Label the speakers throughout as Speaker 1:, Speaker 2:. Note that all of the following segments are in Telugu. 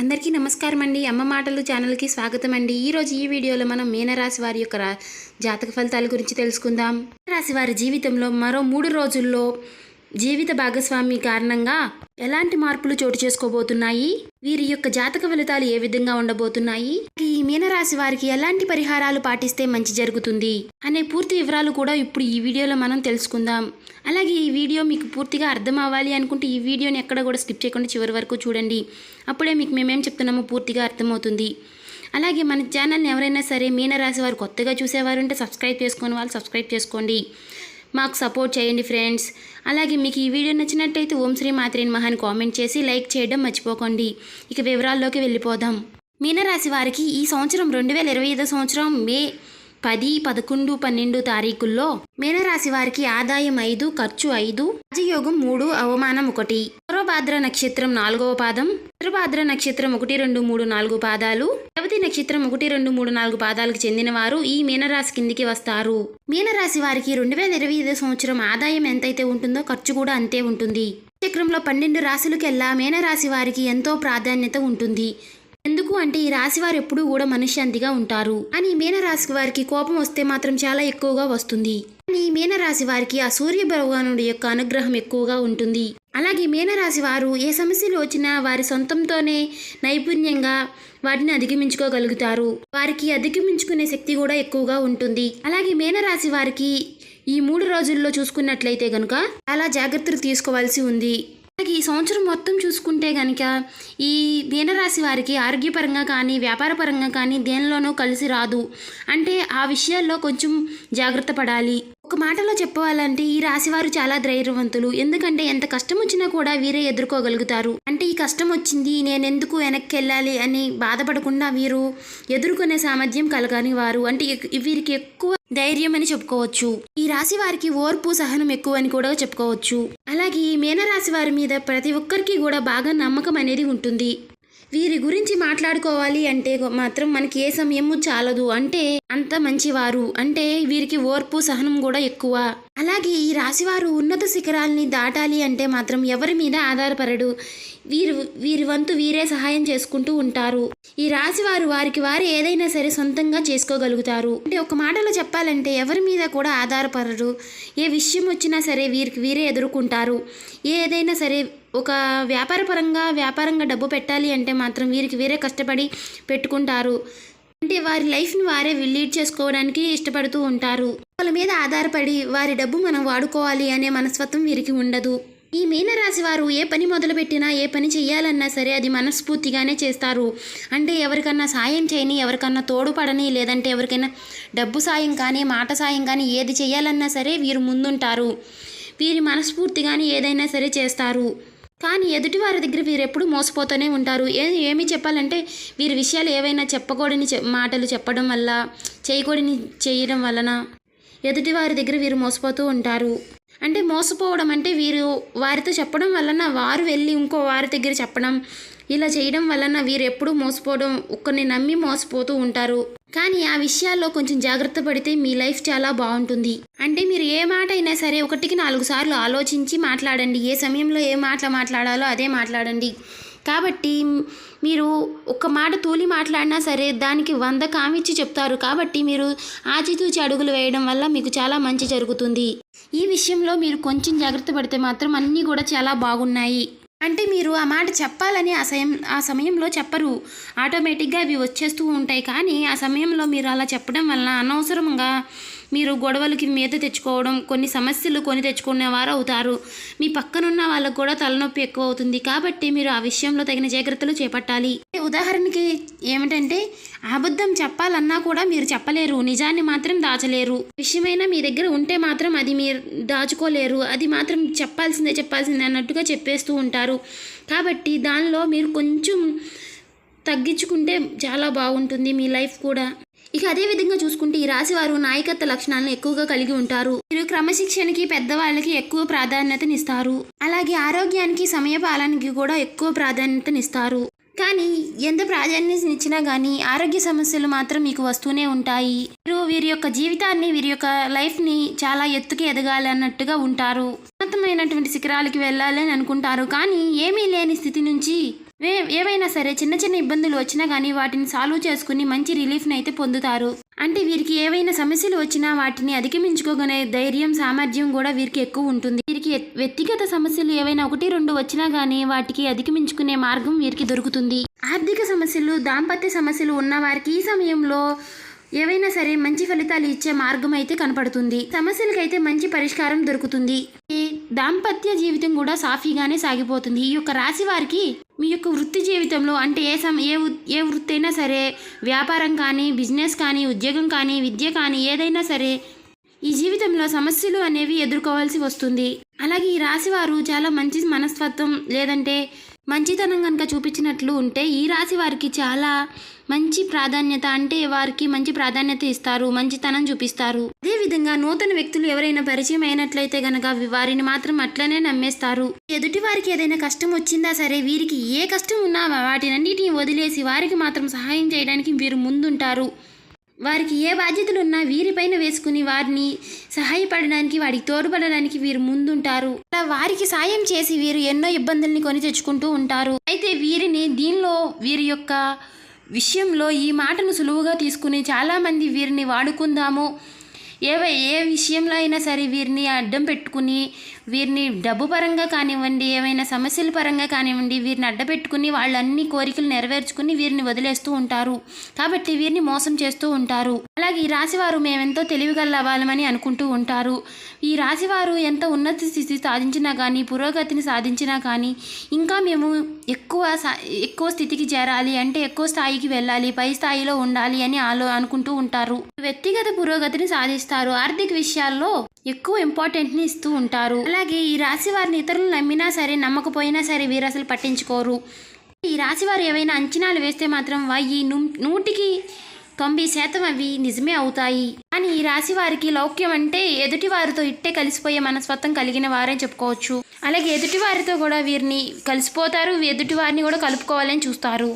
Speaker 1: అందరికీ నమస్కారం అండి. అమ్మ మాటలు ఛానల్కి స్వాగతం అండి. ఈరోజు ఈ వీడియోలో మనం మీనరాశి వారి యొక్క జాతక ఫలితాల గురించి తెలుసుకుందాం. మీనరాశి వారి జీవితంలో మరో 3 రోజుల్లో జీవిత భాగస్వామి కారణంగా ఎలాంటి మార్పులు చోటు చేసుకోబోతున్నాయి, వీరి యొక్క జాతక ఫలితాలు ఏ విధంగా ఉండబోతున్నాయి, ఈ మీనరాశి వారికి ఎలాంటి పరిహారాలు పాటిస్తే మంచి జరుగుతుంది అనే పూర్తి వివరాలు కూడా ఇప్పుడు ఈ వీడియోలో మనం తెలుసుకుందాం. అలాగే ఈ వీడియో మీకు పూర్తిగా అర్థం అవ్వాలి అనుకుంటే ఈ వీడియోని ఎక్కడ కూడా స్కిప్ చేయకుండా చివరి వరకు చూడండి. అప్పుడే మీకు మేమేం చెప్తున్నామో పూర్తిగా అర్థమవుతుంది. అలాగే మన ఛానల్ని ఎవరైనా సరే మీనరాశి వారు కొత్తగా చూసేవారు ఉంటే సబ్స్క్రైబ్ చేసుకొని వాళ్ళు సబ్స్క్రైబ్ చేసుకోండి, మాకు సపోర్ట్ చేయండి ఫ్రెండ్స్. అలాగే మీకు ఈ వీడియో నచ్చినట్టయితే ఓం శ్రీ మాత్రే నమః అని కామెంట్ చేసి లైక్ చేయడం మర్చిపోకండి. ఇక వివరాల్లోకి వెళ్ళిపోదాం. మీనరాశి వారికి ఈ సంవత్సరం 2025 సంవత్సరం మే 10, 11, 12 తారీఖుల్లో మీనరాశి వారికి ఆదాయం 5, ఖర్చు 5, రాజయోగం 3, అవమానం 1, పూర్వభాద్ర నక్షత్రం 4వ పాదం, ఉత్తరభాద్ర నక్షత్రం 1, 2, 3, 4 పాదాలు, రేవతి నక్షత్రం 1, 2, 3, 4 పాదాలకు చెందిన వారు ఈ మీనరాశి కిందికి వస్తారు. మీనరాశి వారికి 2025 సంవత్సరం ఆదాయం ఎంతైతే ఉంటుందో ఖర్చు కూడా అంతే ఉంటుంది. చక్రంలో 12 రాశులకెల్లా మీనరాశి వారికి ఎంతో ప్రాధాన్యత ఉంటుంది. ఎందుకు అంటే ఈ రాశి వారు ఎప్పుడూ కూడా మనశ్శాంతిగా ఉంటారు. కానీ మీనరాశి వారికి కోపం వస్తే మాత్రం చాలా ఎక్కువగా వస్తుంది. కానీ మీనరాశి వారికి ఆ సూర్య భగవానుడి యొక్క అనుగ్రహం ఎక్కువగా ఉంటుంది. అలాగే మీనరాశి వారు ఏ సమస్యలు వచ్చినా వారి సొంతంతోనే నైపుణ్యంగా వాటిని అధిగమించుకోగలుగుతారు. వారికి అధిగమించుకునే శక్తి కూడా ఎక్కువగా ఉంటుంది. అలాగే మీనరాశి వారికి ఈ 3 రోజుల్లో చూసుకున్నట్లయితే కనుక చాలా జాగ్రత్తలు తీసుకోవాల్సి ఉంది. అలాగే ఈ సంవత్సరం మొత్తం చూసుకుంటే కనుక ఈ మీనరాశి వారికి ఆరోగ్యపరంగా కానీ వ్యాపారపరంగా కానీ దేనిలోనూ కలిసి రాదు. అంటే ఆ విషయాల్లో కొంచెం జాగ్రత్త పడాలి. ఒక మాటలో చెప్పాలంటే ఈ రాశివారు చాలా ధైర్యవంతులు. ఎందుకంటే ఎంత కష్టం వచ్చినా కూడా వీరే ఎదుర్కోగలుగుతారు. అంటే ఈ కష్టం వచ్చింది నేనెందుకు వెనక్కి వెళ్ళాలి అని బాధపడకుండా వీరు ఎదుర్కొనే సామర్థ్యం కలగని వారు. అంటే వీరికి ఎక్కువ ధైర్యం అని చెప్పుకోవచ్చు. ఈ రాశి వారికి ఓర్పు సహనం ఎక్కువ అని కూడా చెప్పుకోవచ్చు. అలాగే ఈ మీనరాశి వారి మీద ప్రతి ఒక్కరికి కూడా బాగా నమ్మకం అనేది ఉంటుంది. వీరి గురించి మాట్లాడుకోవాలి అంటే మాత్రం మనకి ఏ సమయము చాలదు. అంటే అంత మంచివారు. అంటే వీరికి ఓర్పు సహనం కూడా ఎక్కువ. అలాగే ఈ రాశివారు ఉన్నత శిఖరాల్ని దాటాలి అంటే మాత్రం ఎవరి మీద ఆధారపడడు. వీరి వంతు వీరే సహాయం చేసుకుంటూ ఉంటారు. ఈ రాశివారు వారికి వారు ఏదైనా సరే సొంతంగా చేసుకోగలుగుతారు. అంటే ఒక మాటలో చెప్పాలంటే ఎవరి మీద కూడా ఆధారపడరు. ఏ విషయం వచ్చినా సరే వీరికి వీరే ఎదుర్కొంటారు. ఏదైనా సరే ఒక వ్యాపారంగా డబ్బు పెట్టాలి అంటే మాత్రం వీరికి వీరే కష్టపడి పెట్టుకుంటారు. అంటే వారి లైఫ్ని వారే లీడ్ చేసుకోవడానికి ఇష్టపడుతూ ఉంటారు. వాళ్ళ మీద ఆధారపడి వారి డబ్బు మనం వాడుకోవాలి అనే మనస్తత్వం వీరికి ఉండదు. ఈ మీనరాశి వారు ఏ పని మొదలుపెట్టినా ఏ పని చేయాలన్నా సరే అది మనస్ఫూర్తిగానే చేస్తారు. అంటే ఎవరికన్నా సాయం చేయని, ఎవరికన్నా తోడుపడని, లేదంటే ఎవరికైనా డబ్బు సాయం కానీ మాట సాయం కానీ ఏది చేయాలన్నా సరే వీరు ముందుంటారు. వీరి మనస్ఫూర్తిగానే ఏదైనా సరే చేస్తారు. కానీ ఎదుటి వారి దగ్గర వీరు ఎప్పుడు మోసపోతూనే ఉంటారు. ఏమి చెప్పాలంటే వీరి విషయాలు ఏవైనా చెప్పకూడని మాటలు చెప్పడం వల్ల, చేయకూడని చేయడం వలన ఎదుటి వారి దగ్గర వీరు మోసపోతూ ఉంటారు. అంటే మోసపోవడం అంటే వీరు వారితో చెప్పడం వలన వారు వెళ్ళి ఇంకో వారి దగ్గర చెప్పడం, ఇలా చేయడం వలన వీరు ఎప్పుడూ మోసపోవడం, ఒక్కరిని నమ్మి మోసపోతూ ఉంటారు. కానీ ఆ విషయాల్లో కొంచెం జాగ్రత్త పడితే మీ లైఫ్ చాలా బాగుంటుంది. అంటే మీరు ఏ మాట అయినా సరే 1కి 4 సార్లు ఆలోచించి మాట్లాడండి. ఏ సమయంలో ఏ మాట్లాడాలో అదే మాట్లాడండి. కాబట్టి మీరు ఒక్క మాట తూలి మాట్లాడినా సరే దానికి 100 కామిచ్చి చెప్తారు. కాబట్టి మీరు ఆచితూచి అడుగులు వేయడం వల్ల మీకు చాలా మంచి జరుగుతుంది. ఈ విషయంలో మీరు కొంచెం జాగ్రత్త పడితే మాత్రం అన్నీ కూడా చాలా బాగున్నాయి. అంటే మీరు ఆ మాట చెప్పాలని ఆ సమయంలో చెప్పరు. ఆటోమేటిక్గా అవి వచ్చేస్తూ ఉంటాయి. కానీ ఆ సమయంలో మీరు అలా చెప్పడం వలన అనవసరంగా మీరు గొడవలకి మీద తెచ్చుకోవడం, కొన్ని సమస్యలు కొని తెచ్చుకునేవారు అవుతారు. మీ పక్కనున్న వాళ్ళకు కూడా తలనొప్పి ఎక్కువ అవుతుంది. కాబట్టి మీరు ఆ విషయంలో తగిన జాగ్రత్తలు చేపట్టాలి. ఉదాహరణకి ఏమిటంటే అబద్ధం చెప్పాలన్నా కూడా మీరు చెప్పలేరు, నిజాన్ని మాత్రం దాచలేరు. విషయమైనా మీ దగ్గర ఉంటే మాత్రం అది మీరు దాచుకోలేరు. అది మాత్రం చెప్పాల్సిందే అన్నట్టుగా చెప్పేస్తూ ఉంటారు. కాబట్టి దానిలో మీరు కొంచెం తగ్గించుకుంటే చాలా బాగుంటుంది మీ లైఫ్ కూడా. ఇక అదే విధంగా చూసుకుంటే ఈ రాశివారు నాయకత్వ లక్షణాలను ఎక్కువగా కలిగి ఉంటారు. వీరు క్రమశిక్షణకి, పెద్దవాళ్ళకి ఎక్కువ ప్రాధాన్యతనిస్తారు. అలాగే ఆరోగ్యానికి, సమయపాలనకి కూడా ఎక్కువ ప్రాధాన్యతనిస్తారు. కానీ ఎంత ప్రాధాన్యత ఇచ్చినా కానీ ఆరోగ్య సమస్యలు మాత్రం మీకు వస్తూనే ఉంటాయి. వీరి యొక్క జీవితాన్ని, వీరి యొక్క లైఫ్ని చాలా ఎత్తుకి ఎదగాలి అన్నట్టుగా ఉంటారు. ఉన్నతమైనటువంటి శిఖరాలకి వెళ్ళాలని అనుకుంటారు. కానీ ఏమీ లేని స్థితి నుంచి ఏవైనా సరే చిన్న చిన్న ఇబ్బందులు వచ్చినా కానీ వాటిని సాల్వ్ చేసుకుని మంచి రిలీఫ్ని అయితే పొందుతారు. అంటే వీరికి ఏవైనా సమస్యలు వచ్చినా వాటిని అధిగమించుకోగనే ధైర్యం సామర్థ్యం కూడా వీరికి ఎక్కువ ఉంటుంది. వీరికి వ్యక్తిగత సమస్యలు ఏవైనా 1-2 వచ్చినా కానీ వాటికి అధిగమించుకునే మార్గం వీరికి దొరుకుతుంది. ఆర్థిక సమస్యలు దాంపత్య సమస్యలు ఉన్న వారికి ఈ సమయంలో ఏవైనా సరే మంచి ఫలితాలు ఇచ్చే మార్గం అయితే కనపడుతుంది. సమస్యలకైతే మంచి పరిష్కారం దొరుకుతుంది. ఈ దాంపత్య జీవితం కూడా సాఫీగానే సాగిపోతుంది. ఈ యొక్క రాశి వారికి మీ యొక్క వృత్తి జీవితంలో అంటే ఏ వృత్తి అయినా సరే, వ్యాపారం కానీ, బిజినెస్ కానీ, ఉద్యోగం కానీ, విద్య కానీ ఏదైనా సరే ఈ జీవితంలో సమస్యలు అనేవి ఎదుర్కోవాల్సి వస్తుంది. అలాగే ఈ రాశి వారు చాలా మంచి మనస్తత్వం లేదంటే మంచితనం కనుక చూపించినట్లు ఉంటే ఈ రాశి వారికి చాలా మంచి ప్రాధాన్యత అంటే వారికి మంచి ప్రాధాన్యత ఇస్తారు, మంచితనం చూపిస్తారు. అదేవిధంగా నూతన వ్యక్తులు ఎవరైనా పరిచయం అయినట్లయితే గనక వారిని మాత్రం అట్లనే నమ్మేస్తారు. ఎదుటి వారికి ఏదైనా కష్టం వచ్చిందా సరే వీరికి ఏ కష్టం ఉన్నా వాటినన్నిటిని వదిలేసి వారికి మాత్రం సహాయం చేయడానికి వీరు ముందుంటారు. వారికి ఏ బాధ్యతలు ఉన్నా వీరిపైన వేసుకుని వారిని సహాయపడడానికి వారికి తోడ్పడడానికి వీరు ముందుంటారు. అలా వారికి సాయం చేసి వీరు ఎన్నో ఇబ్బందుల్ని కొని తెచ్చుకుంటూ ఉంటారు. అయితే వీరి యొక్క విషయంలో ఈ మాటను సులువుగా తీసుకుని చాలామంది వీరిని వాడుకుందాము, ఏ విషయంలో అయినా సరే వీరిని అడ్డం పెట్టుకుని వీరిని డబ్బు పరంగా కానివ్వండి, ఏమైనా సమస్యల పరంగా కానివ్వండి వీరిని అడ్డపెట్టుకుని వాళ్ళ అన్ని కోరికలు నెరవేర్చుకుని వీరిని వదిలేస్తూ ఉంటారు. కాబట్టి వీరిని మోసం చేస్తూ ఉంటారు. అలాగే ఈ రాశివారు మేమెంతో తెలివిగల అవ్వాలని అనుకుంటూ ఉంటారు. ఈ రాశివారు ఎంత ఉన్నత స్థితి సాధించినా కానీ, పురోగతిని సాధించినా కానీ ఇంకా మేము ఎక్కువ స్థితికి చేరాలి అంటే ఎక్కువ స్థాయికి వెళ్ళాలి, పై స్థాయిలో ఉండాలి అని అనుకుంటూ ఉంటారు. వ్యక్తిగత పురోగతిని సాధిస్తారు. ఆర్థిక విషయాల్లో ఎక్కువ ఇంపార్టెంట్ని ఇస్తూ ఉంటారు. అలాగే ఈ రాశి వారిని ఇతరులు నమ్మినా సరే నమ్మకపోయినా సరే వీరు అసలు పట్టించుకోరు. ఈ రాశి వారు ఏవైనా అంచనాలు వేస్తే మాత్రం ఈ 100% అవి నిజమే అవుతాయి. కానీ ఈ రాశి వారికి లౌక్యం అంటే ఎదుటి వారితో ఇట్టే కలిసిపోయే మనస్తత్వం కలిగిన వారని చెప్పుకోవచ్చు. అలాగే ఎదుటి వారితో కూడా వీరిని కలిసిపోతారు, ఎదుటి వారిని కూడా కలుపుకోవాలని చూస్తారు.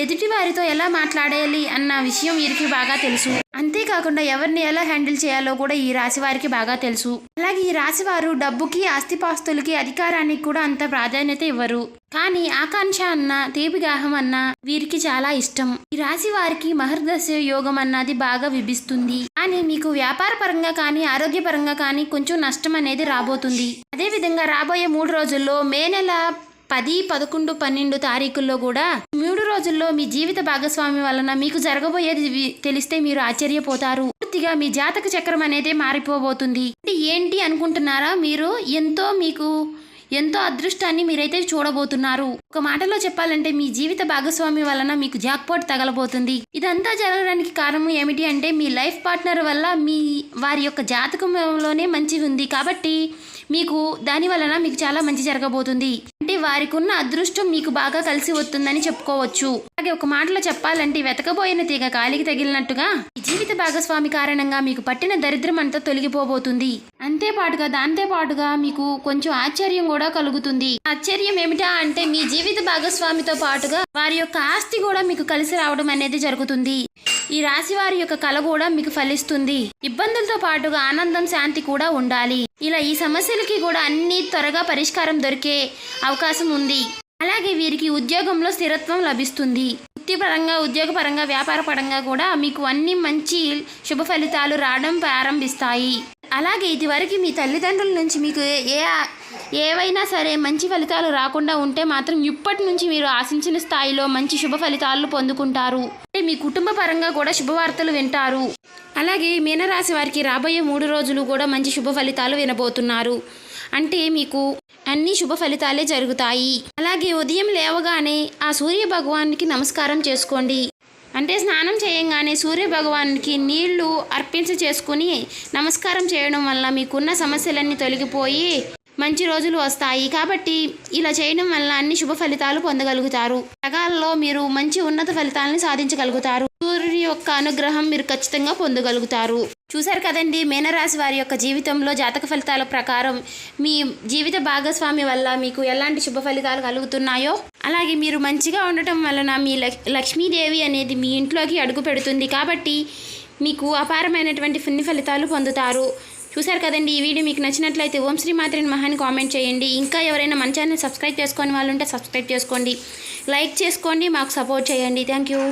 Speaker 1: ఎదుటి వారితో ఎలా మాట్లాడాలి అన్న విషయం వీరికి బాగా తెలుసు. అంతేకాకుండా ఎవరిని ఎలా హ్యాండిల్ చేయాలో కూడా ఈ రాశి వారికి బాగా తెలుసు. అలాగే ఈ రాశి వారు డబ్బుకి, ఆస్తిపాస్తులకి, అధికారానికి కూడా అంత ప్రాధాన్యత ఇవ్వరు. కానీ ఆకాంక్ష అన్న, తీపిగాహం అన్న వీరికి చాలా ఇష్టం. ఈ రాశి వారికి మహర్దశ యోగం అన్నది బాగా విభిస్తుంది. కానీ మీకు వ్యాపార పరంగా కానీ, ఆరోగ్యపరంగా కానీ కొంచెం నష్టం అనేది రాబోతుంది. అదేవిధంగా రాబోయే 3 రోజుల్లో మే నెల 10, 11, 12 తారీఖుల్లో కూడా 3 రోజుల్లో మీ జీవిత భాగస్వామి వలన మీకు జరగబోయేది తెలిస్తే మీరు ఆశ్చర్యపోతారు. పూర్తిగా మీ జాతక చక్రం అనేది మారిపోబోతుంది. ఏంటి అనుకుంటున్నారా? మీకు ఎంతో అదృష్టాన్ని మీరైతే చూడబోతున్నారు. ఒక మాటలో చెప్పాలంటే మీ జీవిత భాగస్వామి వలన మీకు జాక్పాట్ తగలబోతుంది. ఇదంతా జరగడానికి కారణం ఏమిటి అంటే మీ లైఫ్ పార్ట్నర్ వల్ల వారి యొక్క జాతకంలోనే మంచి ఉంది కాబట్టి మీకు దాని వలన మీకు చాలా మంచి జరగబోతుంది. అంటే వారికి ఉన్న అదృష్టం మీకు బాగా కలిసి వస్తుందని చెప్పుకోవచ్చు. అలాగే ఒక మాటలో చెప్పాలంటే వెతకబోయిన తీగ కాలికి తగిలినట్టుగా ఈ జీవిత భాగస్వామి కారణంగా మీకు పట్టిన దరిద్రం అంతా తొలగిపోబోతుంది. దాంతో పాటుగా మీకు కొంచెం ఆశ్చర్యం కూడా కలుగుతుంది. ఆశ్చర్యం ఏమిటా అంటే మీ జీవిత భాగస్వామితో పాటుగా వారి యొక్క ఆస్తి కూడా మీకు కలిసి రావడం అనేది జరుగుతుంది. ఈ రాశి వారి యొక్క కళ కూడా మీకు ఫలిస్తుంది. ఇబ్బందులతో పాటుగా ఆనందం, శాంతి కూడా ఉండాలి. ఇలా ఈ సమస్యలకి కూడా అన్ని త్వరగా పరిష్కారం దొరికే అవకాశం ఉంది. అలాగే వీరికి ఉద్యోగంలో స్థిరత్వం లభిస్తుంది. వృత్తిపరంగా, ఉద్యోగపరంగా, వ్యాపార పరంగా కూడా మీకు అన్ని మంచి శుభ ఫలితాలు రావడం ప్రారంభిస్తాయి. అలాగే ఇదివరకు మీ తల్లిదండ్రుల నుంచి మీకు ఏవైనా సరే మంచి ఫలితాలు రాకుండా ఉంటే మాత్రం ఇప్పటి నుంచి మీరు ఆశించిన స్థాయిలో మంచి శుభ ఫలితాలను పొందుకుంటారు. మీ కుటుంబ పరంగా కూడా శుభవార్తలు వింటారు. అలాగే మీనరాశి వారికి రాబోయే 3 రోజులు కూడా మంచి శుభ ఫలితాలు వినబోతున్నారు. అంటే మీకు అన్ని శుభ ఫలితాలే జరుగుతాయి. అలాగే ఉదయం లేవగానే ఆ సూర్య భగవానికి నమస్కారం చేసుకోండి. అంటే స్నానం చేయంగానే సూర్య భగవానికి నీళ్లు చేసుకుని నమస్కారం చేయడం వల్ల మీకున్న సమస్యలన్నీ తొలగిపోయి మంచి రోజులు వస్తాయి. కాబట్టి ఇలా చేయడం వల్ల అన్ని శుభ ఫలితాలు పొందగలుగుతారు. గ్రహాల్లో మీరు మంచి ఉన్నత ఫలితాలను సాధించగలుగుతారు. సూర్యుని యొక్క అనుగ్రహం మీరు ఖచ్చితంగా పొందగలుగుతారు. చూశారు కదండి, మీనరాశి వారి యొక్క జీవితంలో జాతక ఫలితాల ప్రకారం మీ జీవిత భాగస్వామి వల్ల మీకు ఎలాంటి శుభ ఫలితాలు కలుగుతున్నాయో, అలాగే మీరు మంచిగా ఉండటం వలన మీ లక్ష్మీదేవి అనేది మీ ఇంట్లోకి అడుగు పెడుతుంది. కాబట్టి మీకు అపారమైనటువంటి పుణ్య ఫలితాలు పొందుతారు. చూశారు కదండి, ఈ వీడియో మీకు నచ్చినట్లయితే ఓం శ్రీ మాత్రే నమః అని కామెంట్ చేయండి. ఇంకా ఎవరైనా మన ఛానల్ సబ్స్క్రైబ్ చేసుకొని వాళ్ళు ఉంటే సబ్స్క్రైబ్ చేసుకోండి, లైక్ చేసుకోండి, మాకు సపోర్ట్ చేయండి. Thank you.